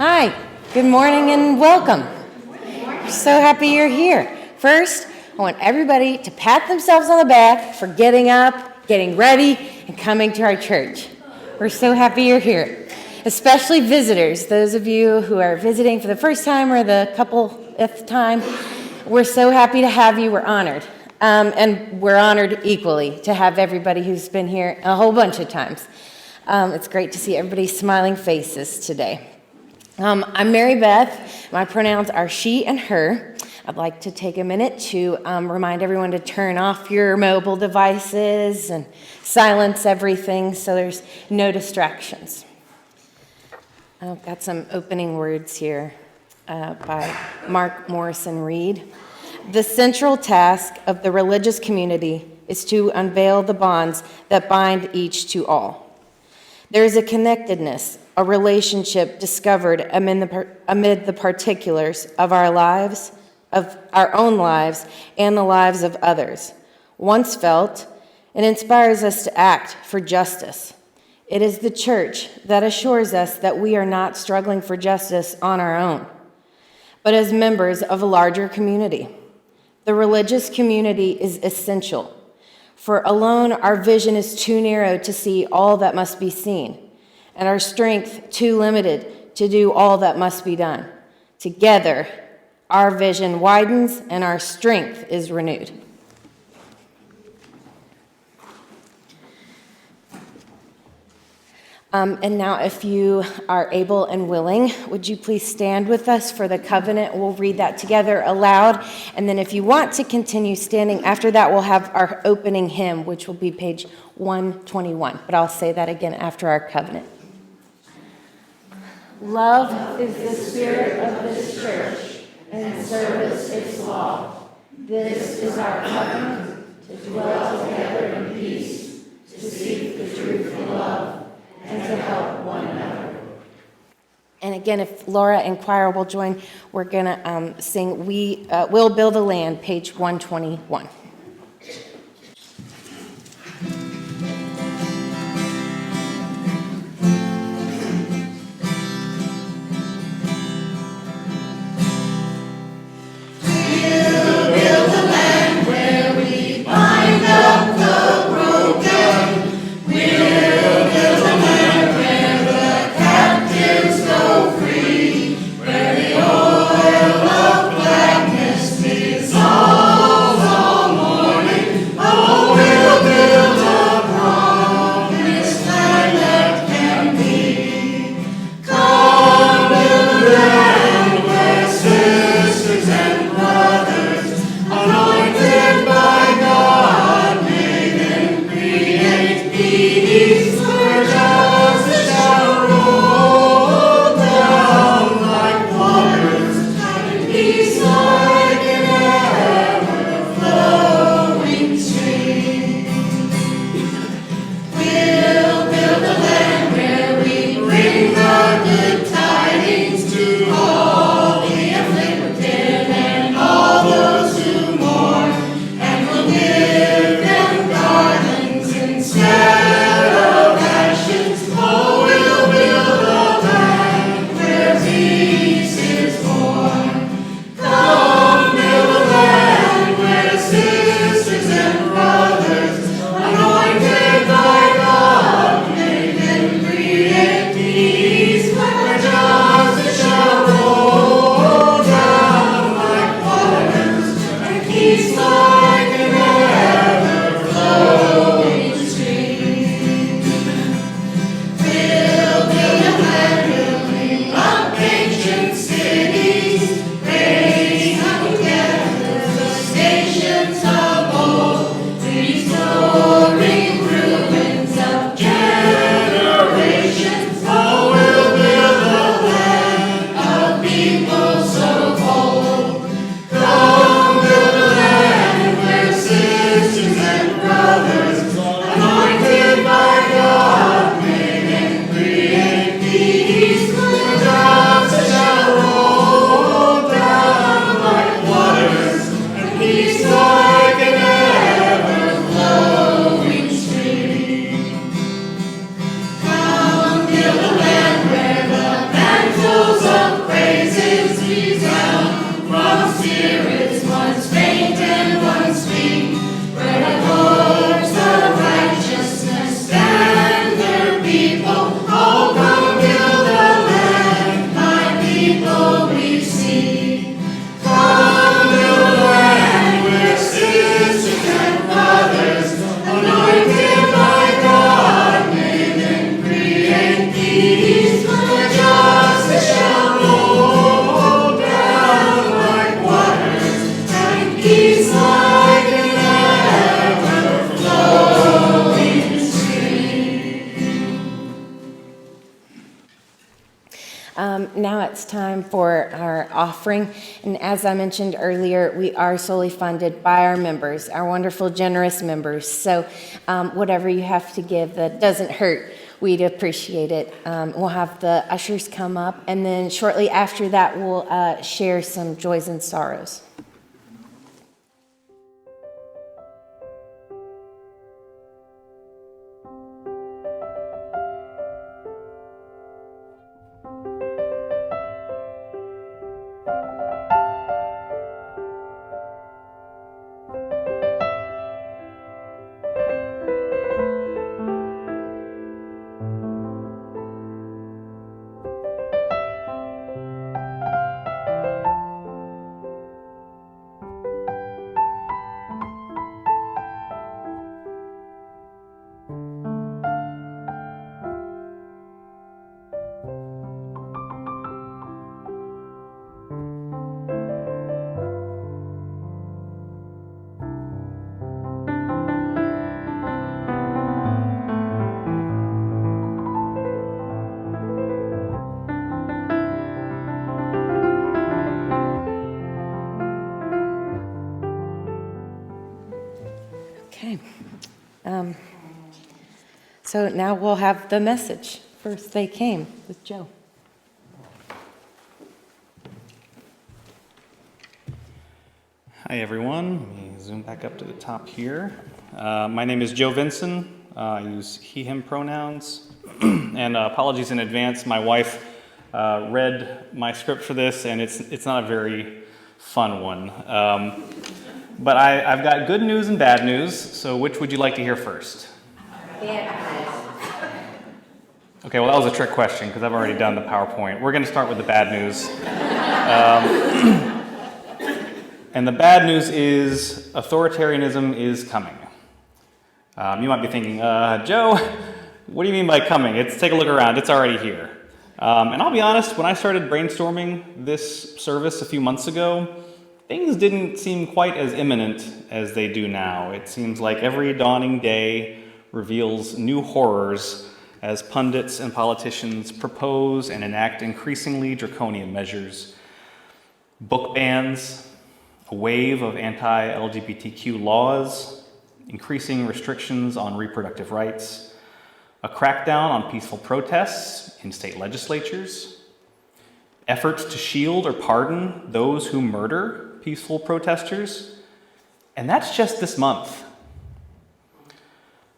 Hi, good morning and welcome. We're so happy you're here. First, I want everybody to pat themselves on the back for getting up, getting ready, and coming to our church. We're so happy you're here, especially visitors, those of you who are visiting for the first time or the coupleth time. We're so happy to have you. We're honored. And we're honored equally to have everybody who's been here a whole bunch of times. It's great to see everybody's smiling faces today. I'm Mary Beth. My pronouns are she and her. I'd like to take a minute to remind everyone to turn off your mobile devices and silence everything so there's no distractions. I've got some opening words here by Mark Morrison Reed. The central task of the religious community is to unveil the bonds that bind each to all. There is a connectedness, a relationship discovered amid the particulars of our lives, of our own lives, and the lives of others. Once felt, it inspires us to act for justice. It is the church that assures us that we are not struggling for justice on our own, but as members of a larger community. The religious community is essential, for alone our vision is too narrow to see all that must be seen, and our strength too limited to do all that must be done. Together, our vision widens and our strength is renewed. And now, if you are able and willing, would you please stand with us for the covenant? We'll read that together aloud. And then if you want to continue standing, after that we'll have our opening hymn, which will be page 121. But I'll say that again after our covenant. Love is the spirit of this church, and service its law. This is our covenant, to dwell together in peace, to seek the truth in love, and to help one another. And again, if Laura and choir will join, we're going to sing We Will Build a Land, page 121. All now it's time for our offering. And as I mentioned earlier, we are solely funded by our members, our wonderful, generous members. So whatever you have to give that doesn't hurt, we'd appreciate it. We'll have the ushers come up, and then shortly after that, we'll share some joys and sorrows. Okay. So now we'll have the message. First They Came with Joe. Hi, everyone. Let me zoom back up to the top here. My name is Joe Vinson. I use he, him pronouns. And apologies in advance. My wife read my script for this, and it's not a very fun one. But I've got good news and bad news, so which would you like to hear first? Okay, well, that was a trick question because I've already done the PowerPoint. We're going to start with the bad news. And the bad news is authoritarianism is coming. You might be thinking, Joe, what do you mean by coming? Take a look around. It's already here. And I'll be honest, when I started brainstorming this service a few months ago, things didn't seem quite as imminent as they do now. It seems like every dawning day reveals new horrors as pundits and politicians propose and enact increasingly draconian measures. Book bans, a wave of anti-LGBTQ laws, increasing restrictions on reproductive rights, a crackdown on peaceful protests in state legislatures, efforts to shield or pardon those who murder peaceful protesters, and that's just this month.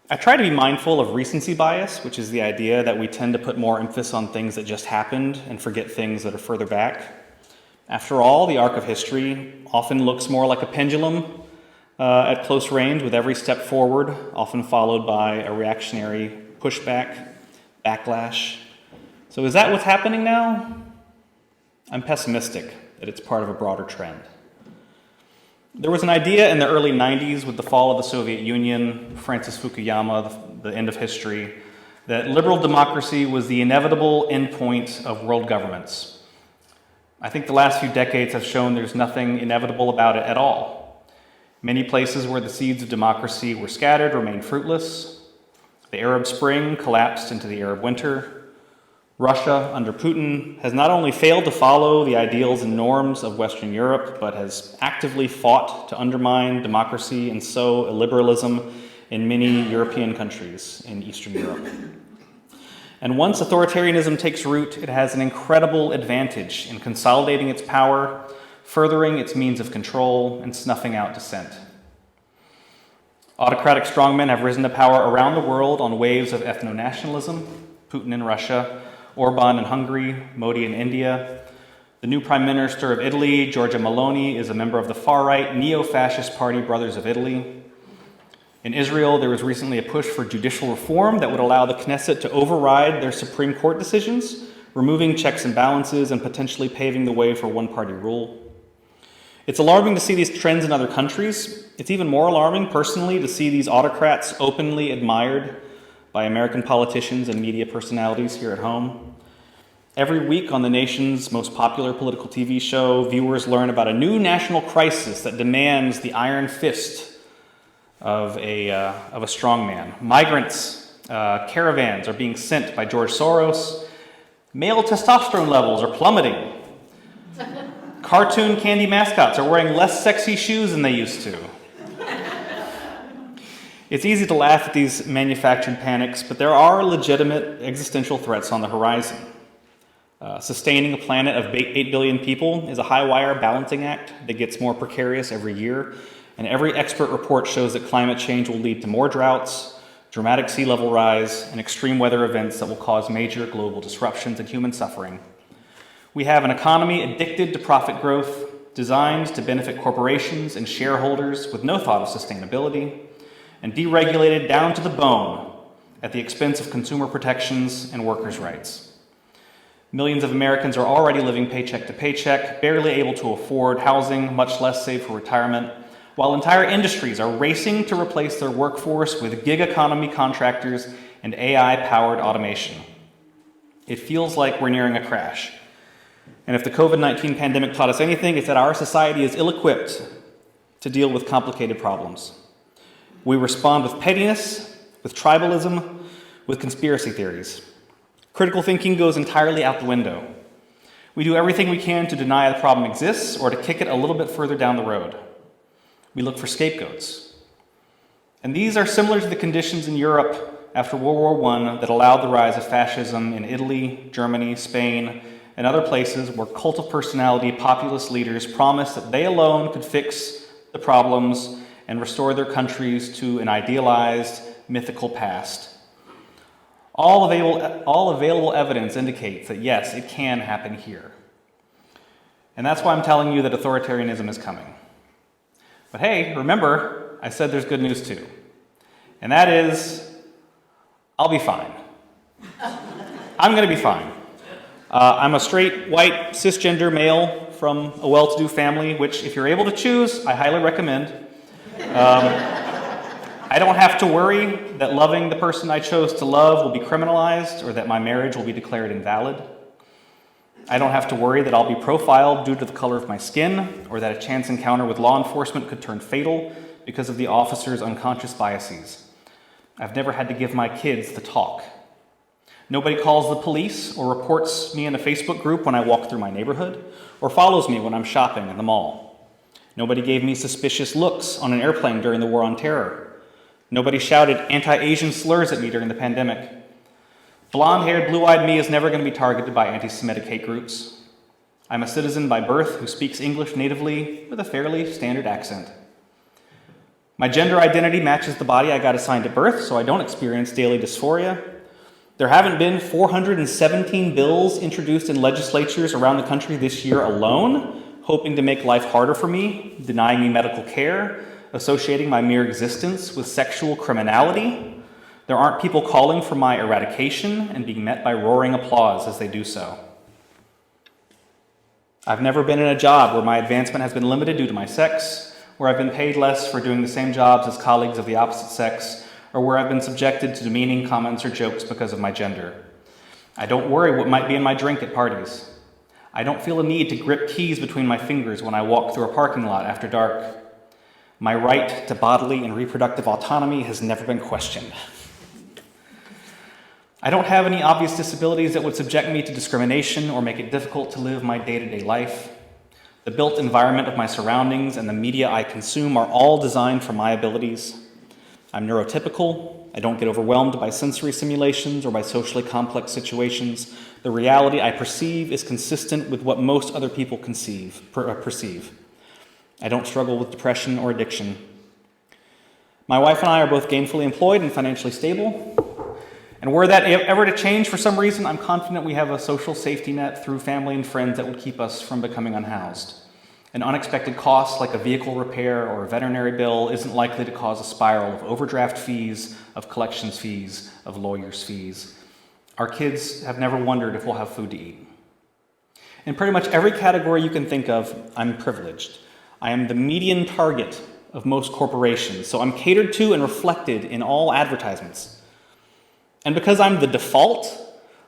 I try to be mindful of recency bias, which is the idea that we tend to put more emphasis on things that just happened and forget things that are further back. After all, the arc of history often looks more like a pendulum at close range, with every step forward often followed by a reactionary pushback, backlash. So is that what's happening now? I'm pessimistic that it's part of a broader trend. There was an idea in the early 90s with the fall of the Soviet Union, Francis Fukuyama, the end of history, that liberal democracy was the inevitable endpoint of world governments. I think the last few decades have shown there's nothing inevitable about it at all. Many places where the seeds of democracy were scattered remain fruitless. The Arab Spring collapsed into the Arab Winter. Russia, under Putin, has not only failed to follow the ideals and norms of Western Europe, but has actively fought to undermine democracy and sow illiberalism in many European countries in Eastern Europe. And once authoritarianism takes root, it has an incredible advantage in consolidating its power, furthering its means of control, and snuffing out dissent. Autocratic strongmen have risen to power around the world on waves of ethno-nationalism, Putin in Russia, Orban in Hungary, Modi in India. The new Prime Minister of Italy, Giorgia Meloni, is a member of the far-right neo-fascist party Brothers of Italy. In Israel, there was recently a push for judicial reform that would allow the Knesset to override their Supreme Court decisions, removing checks and balances and potentially paving the way for one-party rule. It's alarming to see these trends in other countries. It's even more alarming, personally, to see these autocrats openly admired by American politicians and media personalities here at home. Every week on the nation's most popular political TV show, viewers learn about a new national crisis that demands the iron fist of a strongman. Migrants, caravans are being sent by George Soros. Male testosterone levels are plummeting. Cartoon candy mascots are wearing less sexy shoes than they used to. It's easy to laugh at these manufactured panics, but there are legitimate existential threats on the horizon. Sustaining a planet of 8 billion people is a high-wire balancing act that gets more precarious every year, and every expert report shows that climate change will lead to more droughts, dramatic sea level rise, and extreme weather events that will cause major global disruptions and human suffering. We have an economy addicted to profit growth, designed to benefit corporations and shareholders with no thought of sustainability, and deregulated down to the bone at the expense of consumer protections and workers' rights. Millions of Americans are already living paycheck to paycheck, barely able to afford housing, much less save for retirement, while entire industries are racing to replace their workforce with gig economy contractors and AI-powered automation. It feels like we're nearing a crash. And if the COVID-19 pandemic taught us anything, it's that our society is ill-equipped to deal with complicated problems. We respond with pettiness, with tribalism, with conspiracy theories. Critical thinking goes entirely out the window. We do everything we can to deny the problem exists or to kick it a little bit further down the road. We look for scapegoats. And these are similar to the conditions in Europe after World War I that allowed the rise of fascism in Italy, Germany, Spain, and other places where cult of personality populist leaders promised that they alone could fix the problems and restore their countries to an idealized, mythical past. All available evidence indicates that yes, it can happen here. And that's why I'm telling you that authoritarianism is coming. But hey, remember, I said there's good news too. And that is, I'll be fine. I'm going to be fine. I'm a straight, white, cisgender male from a well-to-do family, which if you're able to choose, I highly recommend. I don't have to worry that loving the person I chose to love will be criminalized or that my marriage will be declared invalid. I don't have to worry that I'll be profiled due to the color of my skin or that a chance encounter with law enforcement could turn fatal because of the officer's unconscious biases. I've never had to give my kids the talk. Nobody calls the police or reports me in a Facebook group when I walk through my neighborhood or follows me when I'm shopping in the mall. Nobody gave me suspicious looks on an airplane during the War on Terror. Nobody shouted anti-Asian slurs at me during the pandemic. Blonde-haired, blue-eyed me is never going to be targeted by anti-Semitic hate groups. I'm a citizen by birth who speaks English natively with a fairly standard accent. My gender identity matches the body I got assigned at birth, so I don't experience daily dysphoria. There haven't been 417 bills introduced in legislatures around the country this year alone, hoping to make life harder for me, denying me medical care, associating my mere existence with sexual criminality. There aren't people calling for my eradication and being met by roaring applause as they do so. I've never been in a job where my advancement has been limited due to my sex, where I've been paid less for doing the same jobs as colleagues of the opposite sex, or where I've been subjected to demeaning comments or jokes because of my gender. I don't worry what might be in my drink at parties. I don't feel a need to grip keys between my fingers when I walk through a parking lot after dark. My right to bodily and reproductive autonomy has never been questioned. I don't have any obvious disabilities that would subject me to discrimination or make it difficult to live my day-to-day life. The built environment of my surroundings and the media I consume are all designed for my abilities. I'm neurotypical. I don't get overwhelmed by sensory simulations or by socially complex situations. The reality I perceive is consistent with what most other people perceive. I don't struggle with depression or addiction. My wife and I are both gainfully employed and financially stable. And were that ever to change for some reason, I'm confident we have a social safety net through family and friends that would keep us from becoming unhoused. An unexpected cost like a vehicle repair or a veterinary bill isn't likely to cause a spiral of overdraft fees, of collections fees, of lawyers' fees. Our kids have never wondered if we'll have food to eat. In pretty much every category you can think of, I'm privileged. I am the median target of most corporations, so I'm catered to and reflected in all advertisements. And because I'm the default,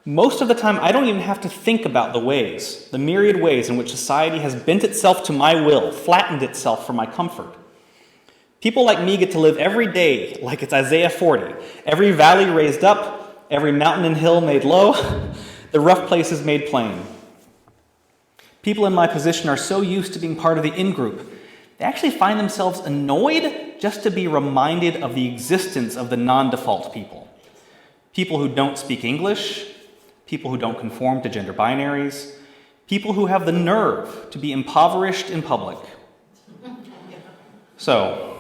most of the time I don't even have to think about the myriad ways in which society has bent itself to my will, flattened itself for my comfort. People like me get to live every day like it's Isaiah 40, every valley raised up, every mountain and hill made low, The rough places made plain. People in my position are so used to being part of the in-group, they actually find themselves annoyed just to be reminded of the existence of the non-default people. People who don't speak English, people who don't conform to gender binaries, people who have the nerve to be impoverished in public. So,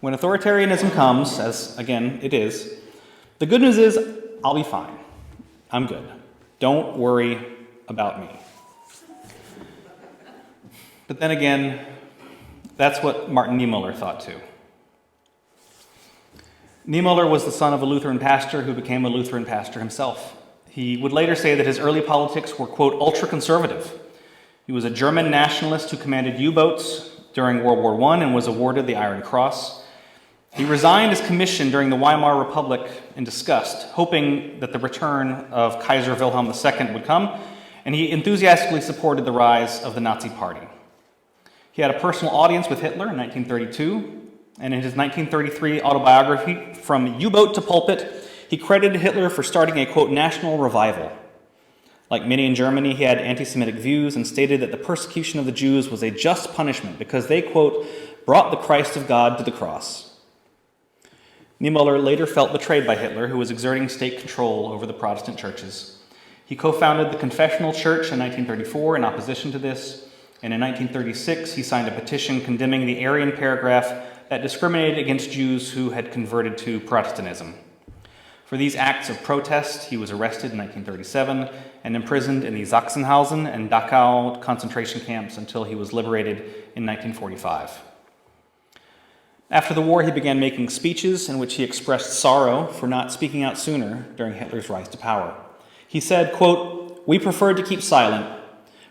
when authoritarianism comes, as again it is, the good news is I'll be fine. I'm good. Don't worry about me. But then again, that's what Martin Niemöller thought too. Niemöller was the son of a Lutheran pastor who became a Lutheran pastor himself. He would later say that his early politics were, quote, ultra-conservative. He was a German nationalist who commanded U-boats during World War I and was awarded the Iron Cross. He resigned his commission during the Weimar Republic in disgust, hoping that the return of Kaiser Wilhelm II would come, and he enthusiastically supported the rise of the Nazi Party. He had a personal audience with Hitler in 1932, and in his 1933 autobiography, From U-Boat to Pulpit, he credited Hitler for starting a, quote, national revival. Like many in Germany, he had anti-Semitic views and stated that the persecution of the Jews was a just punishment because they, quote, brought the Christ of God to the cross. Niemöller later felt betrayed by Hitler, who was exerting state control over the Protestant churches. He co-founded the Confessional Church in 1934 in opposition to this, and in 1936 he signed a petition condemning the Arian paragraph that discriminated against Jews who had converted to Protestantism. For these acts of protest, he was arrested in 1937 and imprisoned in the Sachsenhausen and Dachau concentration camps until he was liberated in 1945. After the war, he began making speeches in which he expressed sorrow for not speaking out sooner during Hitler's rise to power. He said, quote, "We preferred to keep silent.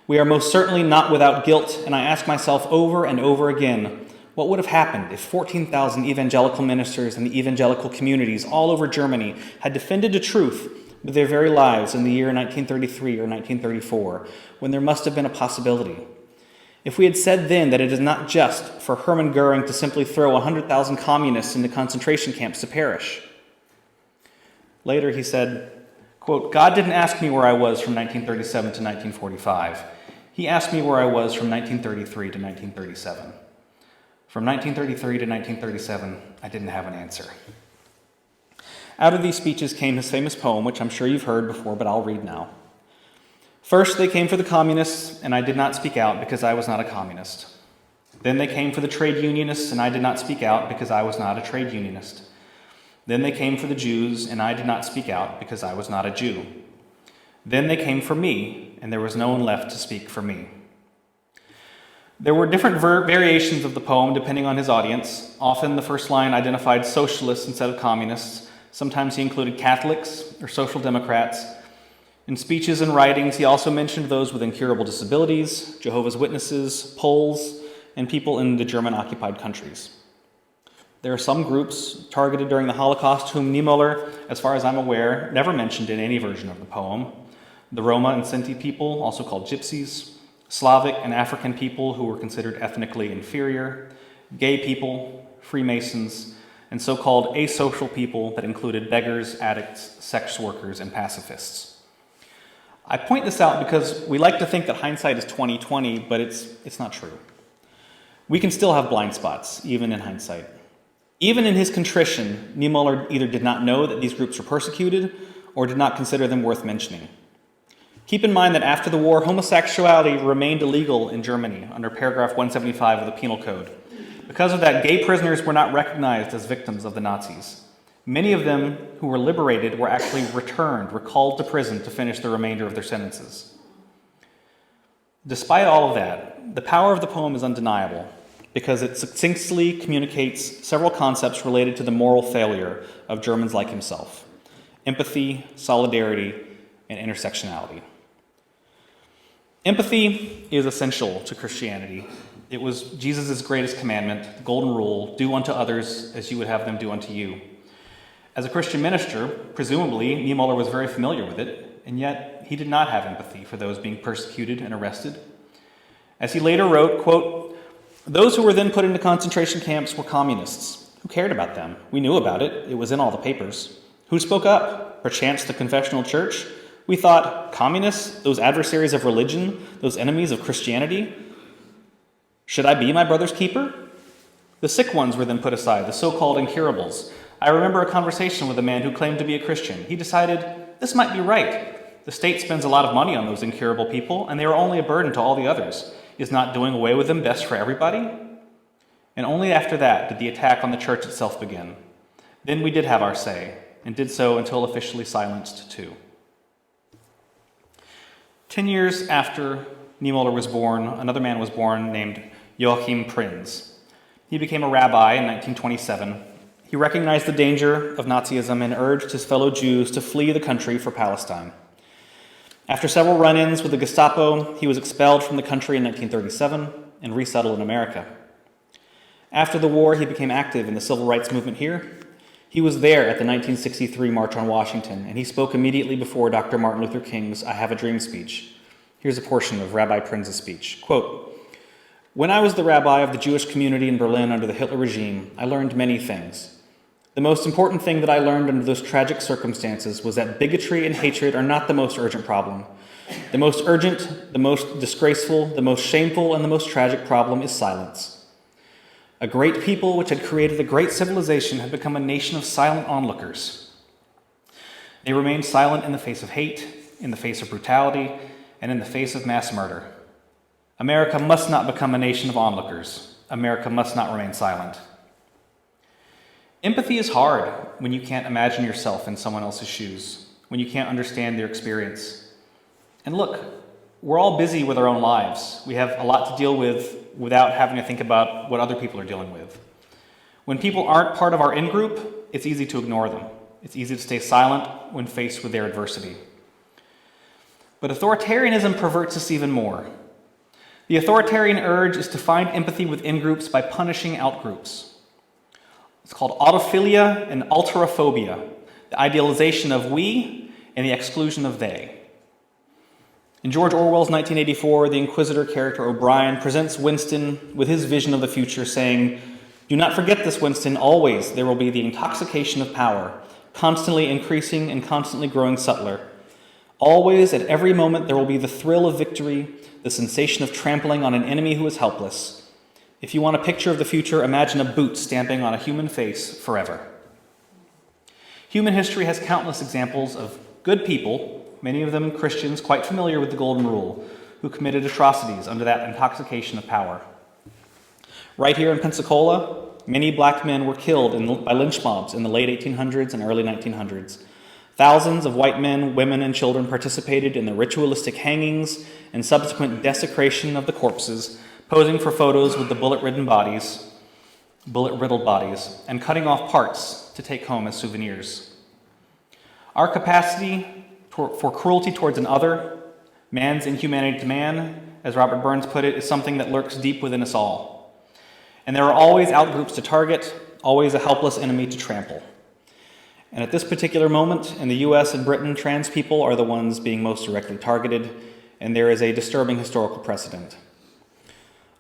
We are most certainly not without guilt, and I ask myself over and over again, what would have happened if 14,000 evangelical ministers in the evangelical communities all over Germany had defended the truth with their very lives in the year 1933 or 1934, when there must have been a possibility? If we had said then that it is not just for Hermann Goering to simply throw 100,000 communists into concentration camps to perish." Later he said, quote, "God didn't ask me where I was from 1937 to 1945. He asked me where I was from 1933 to 1937. From 1933 to 1937, I didn't have an answer." Out of these speeches came his famous poem, which I'm sure you've heard before, but I'll read now. "First they came for the communists, and I did not speak out because I was not a communist. Then they came for the trade unionists, and I did not speak out because I was not a trade unionist. Then they came for the Jews, and I did not speak out because I was not a Jew. Then they came for me, and there was no one left to speak for me." There were different variations of the poem depending on his audience. Often the first line identified socialists instead of communists. Sometimes he included Catholics or social democrats. In speeches and writings, he also mentioned those with incurable disabilities, Jehovah's Witnesses, Poles, and people in the German-occupied countries. There are some groups targeted during the Holocaust whom Niemöller, as far as I'm aware, never mentioned in any version of the poem. The Roma and Sinti people, also called Gypsies, Slavic and African people who were considered ethnically inferior, gay people, Freemasons, and so-called asocial people that included beggars, addicts, sex workers, and pacifists. I point this out because we like to think that hindsight is 20/20, but it's not true. We can still have blind spots, even in hindsight. Even in his contrition, Niemöller either did not know that these groups were persecuted or did not consider them worth mentioning. Keep in mind that after the war, homosexuality remained illegal in Germany under paragraph 175 of the Penal Code. Because of that, gay prisoners were not recognized as victims of the Nazis. Many of them who were liberated were actually recalled to prison to finish the remainder of their sentences. Despite all of that, the power of the poem is undeniable because it succinctly communicates several concepts related to the moral failure of Germans like himself: empathy, solidarity, and intersectionality. Empathy is essential to Christianity. It was Jesus' greatest commandment, the golden rule, do unto others as you would have them do unto you. As a Christian minister, presumably, Niemöller was very familiar with it, and yet he did not have empathy for those being persecuted and arrested. As he later wrote, quote, "Those who were then put into concentration camps were communists. Who cared about them? We knew about it. It was in all the papers. Who spoke up? Perchance the confessional church? We thought, communists, those adversaries of religion, those enemies of Christianity, should I be my brother's keeper? The sick ones were then put aside, the so-called incurables. I remember a conversation with a man who claimed to be a Christian. He decided, this might be right. The state spends a lot of money on those incurable people, and they are only a burden to all the others. Is not doing away with them best for everybody? And only after that did the attack on the church itself begin. Then we did have our say, and did so until officially silenced too. 10 years after Niemöller was born, another man was born named Joachim Prinz. He became a rabbi in 1927. He recognized the danger of Nazism and urged his fellow Jews to flee the country for Palestine. After several run-ins with the Gestapo, he was expelled from the country in 1937 and resettled in America. After the war, he became active in the civil rights movement here. He was there at the 1963 March on Washington, and he spoke immediately before Dr. Martin Luther King's I Have a Dream speech. Here's a portion of Rabbi Prinz's speech. Quote, "When I was the rabbi of the Jewish community in Berlin under the Hitler regime, I learned many things. The most important thing that I learned under those tragic circumstances was that bigotry and hatred are not the most urgent problem. The most urgent, the most disgraceful, the most shameful, and the most tragic problem is silence. A great people which had created a great civilization had become a nation of silent onlookers. They remained silent in the face of hate, in the face of brutality, and in the face of mass murder. America must not become a nation of onlookers. America must not remain silent." Empathy is hard when you can't imagine yourself in someone else's shoes, when you can't understand their experience. And look, we're all busy with our own lives. We have a lot to deal with without having to think about what other people are dealing with. When people aren't part of our in-group, it's easy to ignore them. It's easy to stay silent when faced with their adversity. But authoritarianism perverts us even more. The authoritarian urge is to find empathy with in-groups by punishing out-groups. It's called autophilia and alterophobia, the idealization of we and the exclusion of they. In George Orwell's 1984, the Inquisitor character O'Brien presents Winston with his vision of the future, saying, "Do not forget this, Winston. Always there will be the intoxication of power, constantly increasing and constantly growing subtler. Always, at every moment, there will be the thrill of victory, the sensation of trampling on an enemy who is helpless. If you want a picture of the future, imagine a boot stamping on a human face forever." Human history has countless examples of good people, many of them Christians quite familiar with the Golden Rule, who committed atrocities under that intoxication of power. Right here in Pensacola, many black men were killed by lynch mobs in the late 1800s and early 1900s. Thousands of white men, women, and children participated in the ritualistic hangings and subsequent desecration of the corpses, posing for photos with the bullet-riddled bodies, and cutting off parts to take home as souvenirs. Our capacity for cruelty towards an other, man's inhumanity to man, as Robert Burns put it, is something that lurks deep within us all. And there are always outgroups to target, always a helpless enemy to trample. And at this particular moment, in the US and Britain, trans people are the ones being most directly targeted, and there is a disturbing historical precedent.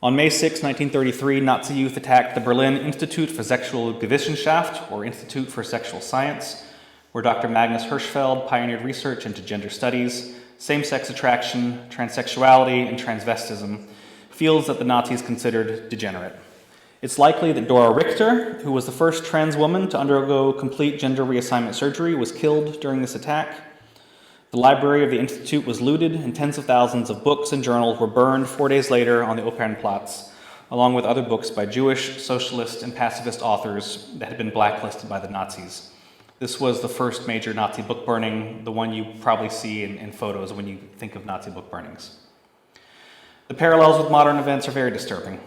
On May 6, 1933, Nazi youth attacked the Berlin Institute for Sexualwissenschaft, or Institute for Sexual Science, where Dr. Magnus Hirschfeld pioneered research into gender studies, same-sex attraction, transsexuality, and transvestism, fields that the Nazis considered degenerate. It's likely that Dora Richter, who was the first trans woman to undergo complete gender reassignment surgery, was killed during this attack. The library of the Institute was looted, and tens of thousands of books and journals were burned 4 days later on the Opernplatz, along with other books by Jewish, socialist, and pacifist authors that had been blacklisted by the Nazis. This was the first major Nazi book burning, the one you probably see in photos when you think of Nazi book burnings. The parallels with modern events are very disturbing.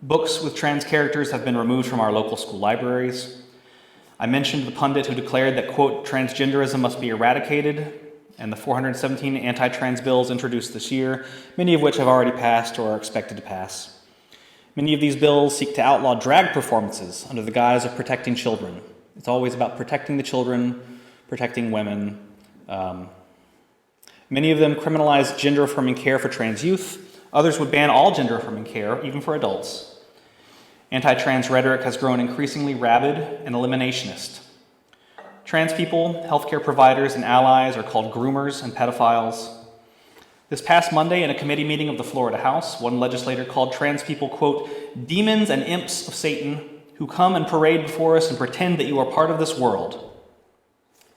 Books with trans characters have been removed from our local school libraries. I mentioned the pundit who declared that, quote, transgenderism must be eradicated, and the 417 anti-trans bills introduced this year, many of which have already passed or are expected to pass. Many of these bills seek to outlaw drag performances under the guise of protecting children. It's always about protecting the children, protecting women. Many of them criminalize gender-affirming care for trans youth. Others would ban all gender-affirming care, even for adults. Anti-trans rhetoric has grown increasingly rabid and eliminationist. Trans people, healthcare providers, and allies are called groomers and pedophiles. This past Monday, in a committee meeting of the Florida House, one legislator called trans people, quote, demons and imps of Satan who come and parade before us and pretend that you are part of this world.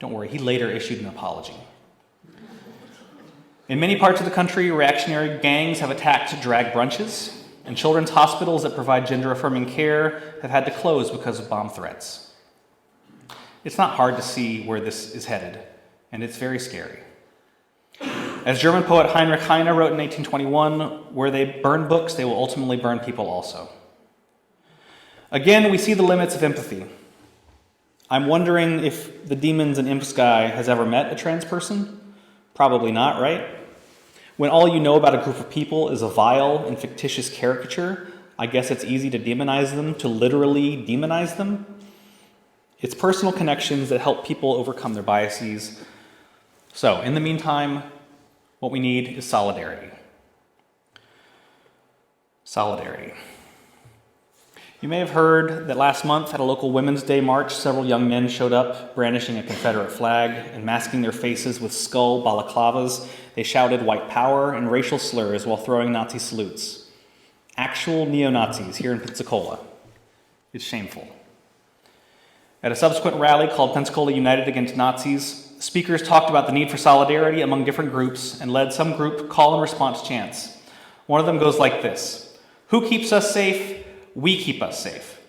Don't worry, he later issued an apology. In many parts of the country, reactionary gangs have attacked drag brunches, and children's hospitals that provide gender-affirming care have had to close because of bomb threats. It's not hard to see where this is headed, and it's very scary. As German poet Heinrich Heine wrote in 1821, where they burn books, they will ultimately burn people also. Again, we see the limits of empathy. I'm wondering if the demons and imps guy has ever met a trans person. Probably not, right? When all you know about a group of people is a vile and fictitious caricature, I guess it's easy to demonize them, to literally demonize them. It's personal connections that help people overcome their biases. So, in the meantime, what we need is solidarity. Solidarity. You may have heard that last month at a local Women's Day march, several young men showed up brandishing a Confederate flag and masking their faces with skull balaclavas. They shouted white power and racial slurs while throwing Nazi salutes. Actual neo-Nazis here in Pensacola. It's shameful. At a subsequent rally called Pensacola United Against Nazis, speakers talked about the need for solidarity among different groups and led some group call and response chants. One of them goes like this: who keeps us safe? We keep us safe.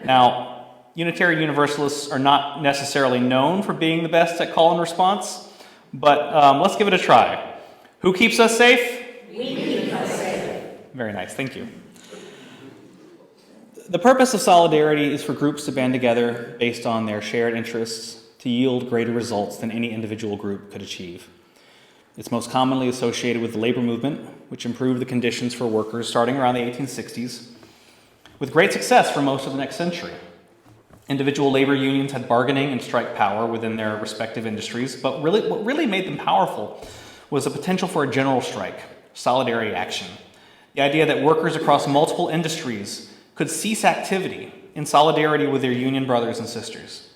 Now, Unitarian Universalists are not necessarily known for being the best at call and response, but let's give it a try. Who keeps us safe? We keep us safe. Very nice, thank you. The purpose of solidarity is for groups to band together based on their shared interests to yield greater results than any individual group could achieve. It's most commonly associated with the labor movement, which improved the conditions for workers starting around the 1860s, with great success for most of the next century. Individual labor unions had bargaining and strike power within their respective industries, but what really made them powerful was the potential for a general strike, solidarity action. The idea that workers across multiple industries could cease activity in solidarity with their union brothers and sisters.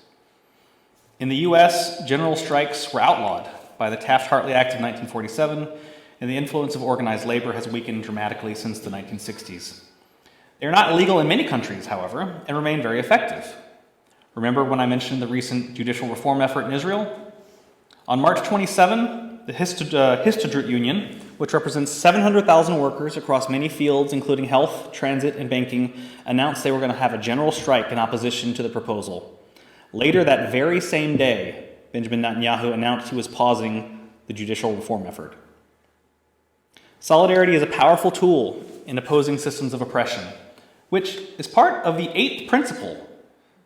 In the US, general strikes were outlawed by the Taft-Hartley Act of 1947, and the influence of organized labor has weakened dramatically since the 1960s. They are not illegal in many countries, however, and remain very effective. Remember when I mentioned the recent judicial reform effort in Israel? On March 27, the Histadrut Union, which represents 700,000 workers across many fields, including health, transit, and banking, announced they were going to have a general strike in opposition to the proposal. Later that very same day, Benjamin Netanyahu announced he was pausing the judicial reform effort. Solidarity is a powerful tool in opposing systems of oppression, which is part of the 8th principle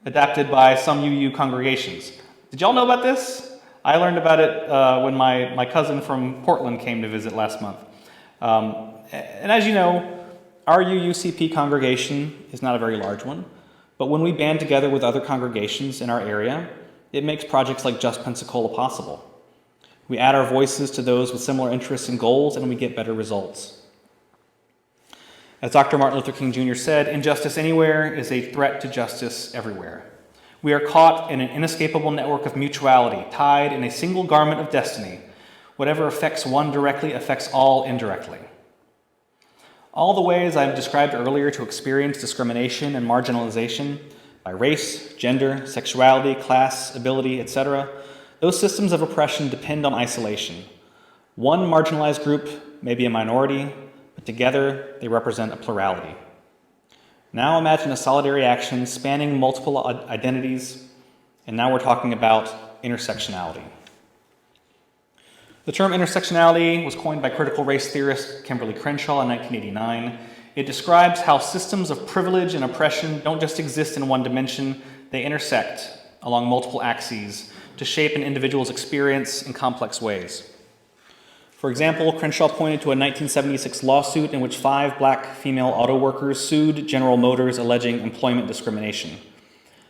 adapted by some UU congregations. Did y'all know about this? I learned about it when my cousin from Portland came to visit last month. And as you know, our UUCP congregation is not a very large one, but when we band together with other congregations in our area, it makes projects like Just Pensacola possible. We add our voices to those with similar interests and goals, and we get better results. As Dr. Martin Luther King Jr. said, injustice anywhere is a threat to justice everywhere. We are caught in an inescapable network of mutuality, tied in a single garment of destiny. Whatever affects one directly affects all indirectly. All the ways I've described earlier to experience discrimination and marginalization by race, gender, sexuality, class, ability, etc., those systems of oppression depend on isolation. One marginalized group may be a minority, but together they represent a plurality. Now imagine a solidarity action spanning multiple identities, and now we're talking about intersectionality. The term intersectionality was coined by critical race theorist Kimberly Crenshaw in 1989. It describes how systems of privilege and oppression don't just exist in one dimension, they intersect along multiple axes to shape an individual's experience in complex ways. For example, Crenshaw pointed to a 1976 lawsuit in which 5 black female auto workers sued General Motors alleging employment discrimination.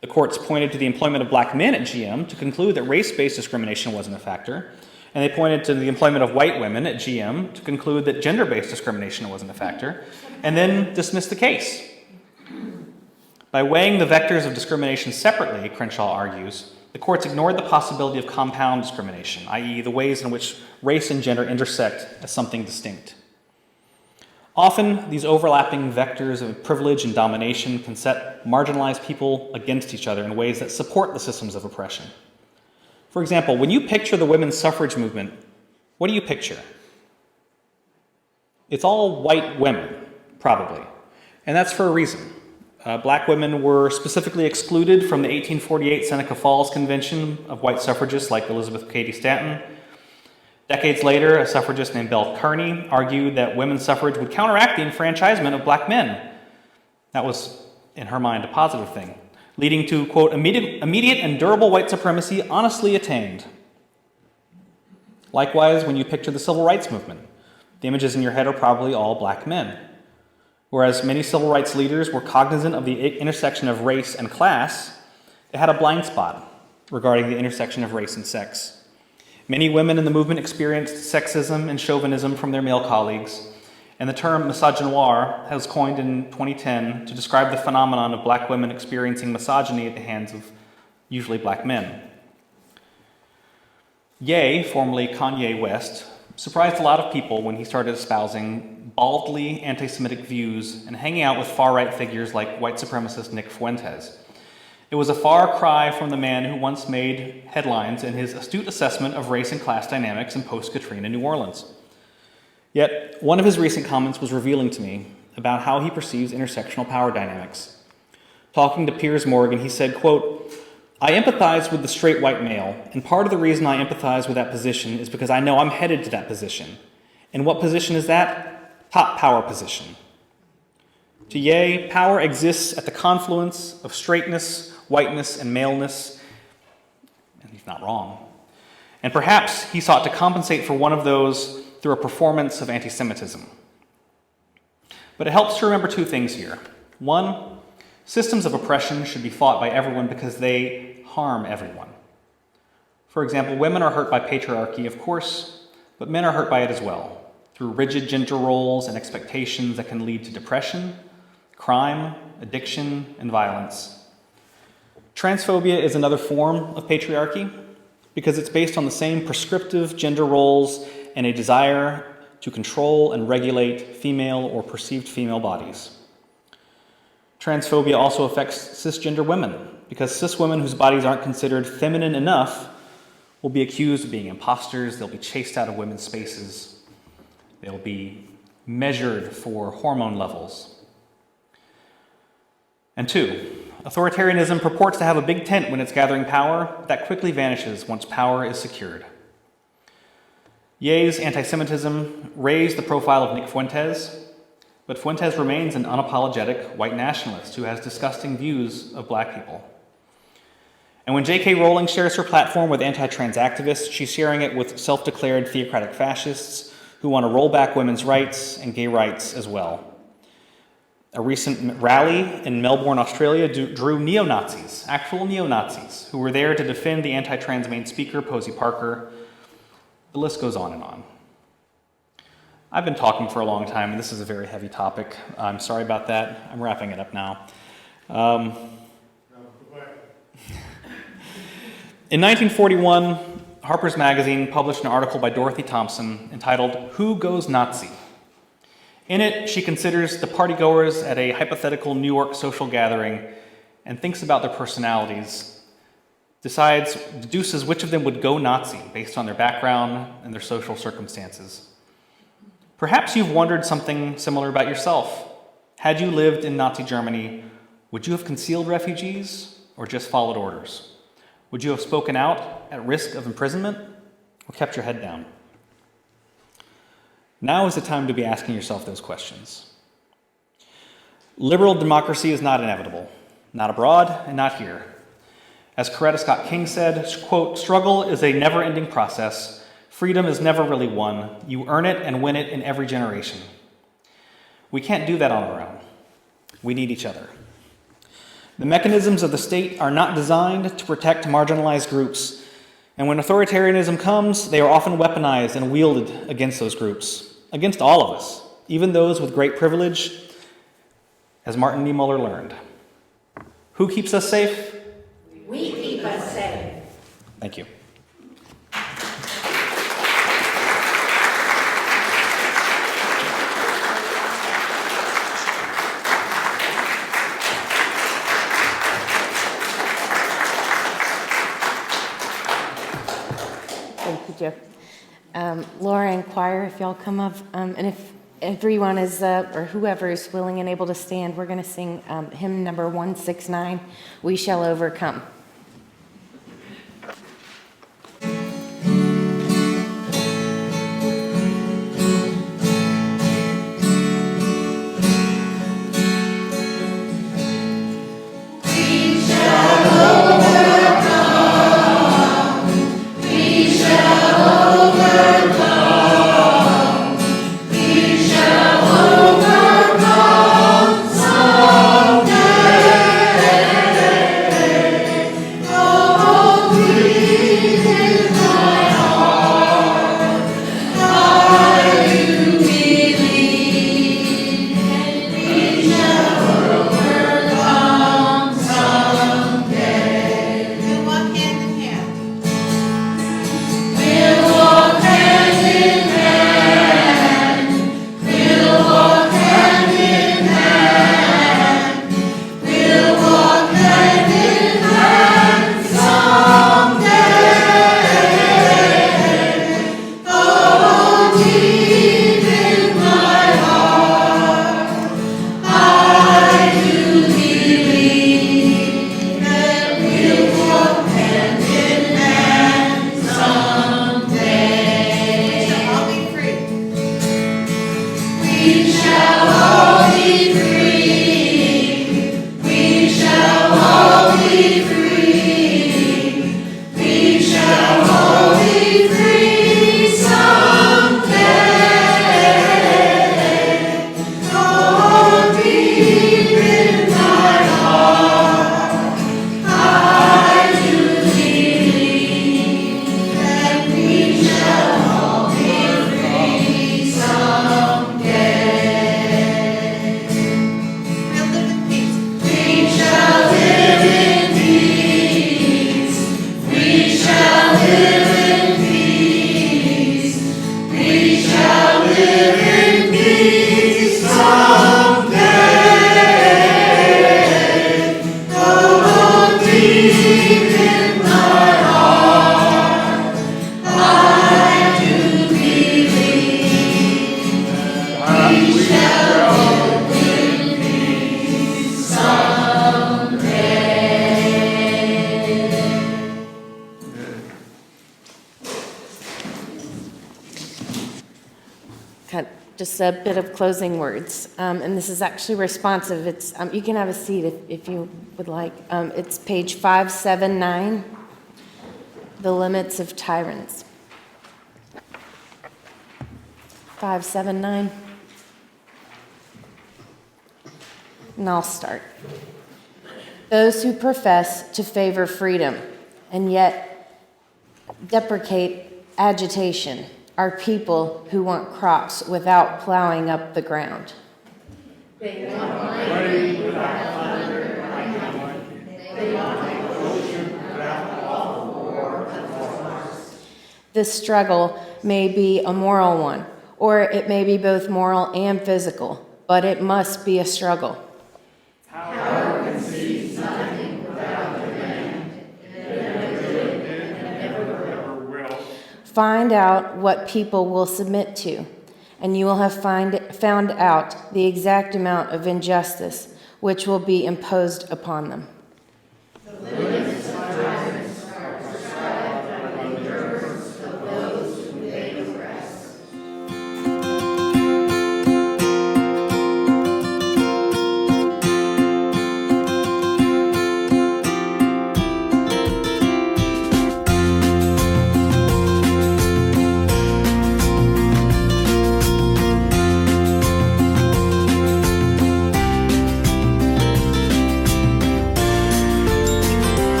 The courts pointed to the employment of black men at GM to conclude that race-based discrimination wasn't a factor, and they pointed to the employment of white women at GM to conclude that gender-based discrimination wasn't a factor, and then dismissed the case. By weighing the vectors of discrimination separately, Crenshaw argues, the courts ignored the possibility of compound discrimination, i.e., the ways in which race and gender intersect as something distinct. Often, these overlapping vectors of privilege and domination can set marginalized people against each other in ways that support the systems of oppression. For example, when you picture the women's suffrage movement, what do you picture? It's all white women, probably. And that's for a reason. Black women were specifically excluded from the 1848 Seneca Falls Convention of white suffragists like Elizabeth Cady Stanton. Decades later, a suffragist named Belle Kearney argued that women's suffrage would counteract the enfranchisement of black men. That was, in her mind, a positive thing, leading to, quote, immediate and durable white supremacy honestly attained. Likewise, when you picture the civil rights movement, the images in your head are probably all black men. Whereas many civil rights leaders were cognizant of the intersection of race and class, they had a blind spot regarding the intersection of race and sex. Many women in the movement experienced sexism and chauvinism from their male colleagues, and the term misogynoir was coined in 2010 to describe the phenomenon of black women experiencing misogyny at the hands of usually black men. Ye, formerly Kanye West, surprised a lot of people when he started espousing baldly anti-Semitic views and hanging out with far-right figures like white supremacist Nick Fuentes. It was a far cry from the man who once made headlines in his astute assessment of race and class dynamics in post-Katrina New Orleans. Yet, one of his recent comments was revealing to me about how he perceives intersectional power dynamics. Talking to Piers Morgan, he said, quote, "I empathize with the straight white male, and part of the reason I empathize with that position is because I know I'm headed to that position. And what position is that? Top power position." To Ye, power exists at the confluence of straightness, whiteness, and maleness, and he's not wrong. And perhaps he sought to compensate for one of those through a performance of anti-Semitism. But it helps to remember two things here. One, systems of oppression should be fought by everyone because they harm everyone. For example, women are hurt by patriarchy, of course, but men are hurt by it as well, through rigid gender roles and expectations that can lead to depression, crime, addiction, and violence. Transphobia is another form of patriarchy because it's based on the same prescriptive gender roles and a desire to control and regulate female or perceived female bodies. Transphobia also affects cisgender women because cis women whose bodies aren't considered feminine enough will be accused of being imposters, they'll be chased out of women's spaces, they'll be measured for hormone levels. And two, authoritarianism purports to have a big tent when it's gathering power that quickly vanishes once power is secured. Ye's anti-Semitism raised the profile of Nick Fuentes, but Fuentes remains an unapologetic white nationalist who has disgusting views of black people. And when J.K. Rowling shares her platform with anti-trans activists, she's sharing it with self-declared theocratic fascists who want to roll back women's rights and gay rights as well. A recent rally in Melbourne, Australia drew neo-Nazis, actual neo-Nazis, who were there to defend the anti-trans main speaker, Posey Parker. The list goes on and on. I've been talking for a long time, and this is a very heavy topic. I'm sorry about that. I'm wrapping it up now. In 1941, Harper's Magazine published an article by Dorothy Thompson entitled, "Who Goes Nazi?" In it, she considers the partygoers at a hypothetical New York social gathering and thinks about their personalities, deduces which of them would go Nazi based on their background and their social circumstances. Perhaps you've wondered something similar about yourself. Had you lived in Nazi Germany, would you have concealed refugees or just followed orders? Would you have spoken out at risk of imprisonment or kept your head down? Now is the time to be asking yourself those questions. Liberal democracy is not inevitable, not abroad and not here. As Coretta Scott King said, quote, "Struggle is a never-ending process. Freedom is never really won. You earn it and win it in every generation." We can't do that on our own. We need each other. The mechanisms of the state are not designed to protect marginalized groups, and when authoritarianism comes, they are often weaponized and wielded against those groups, against all of us, even those with great privilege, as Martin Niemöller learned. Who keeps us safe? We keep us safe. Thank you. Thank you, Joe. Laura and choir, if y'all come up, and if everyone is, or whoever is willing and able to stand, we're going to sing hymn number 169, We Shall Overcome. Just a bit of closing words, and this is actually responsive. It's you can have a seat if you would like. It's page 579, The Limits of Tyrants. 579. And I'll start. Those who profess to favor freedom and yet deprecate agitation are people who want crops without plowing up the ground. They want rain without thunder like lightning. They want an ocean without awful war and wars. This struggle may be a moral one, or it may be both moral and physical, but it must be a struggle. Power conceives nothing without demand. It never did and never will. Find out what people will submit to, and you will have found out the exact amount of injustice which will be imposed upon them.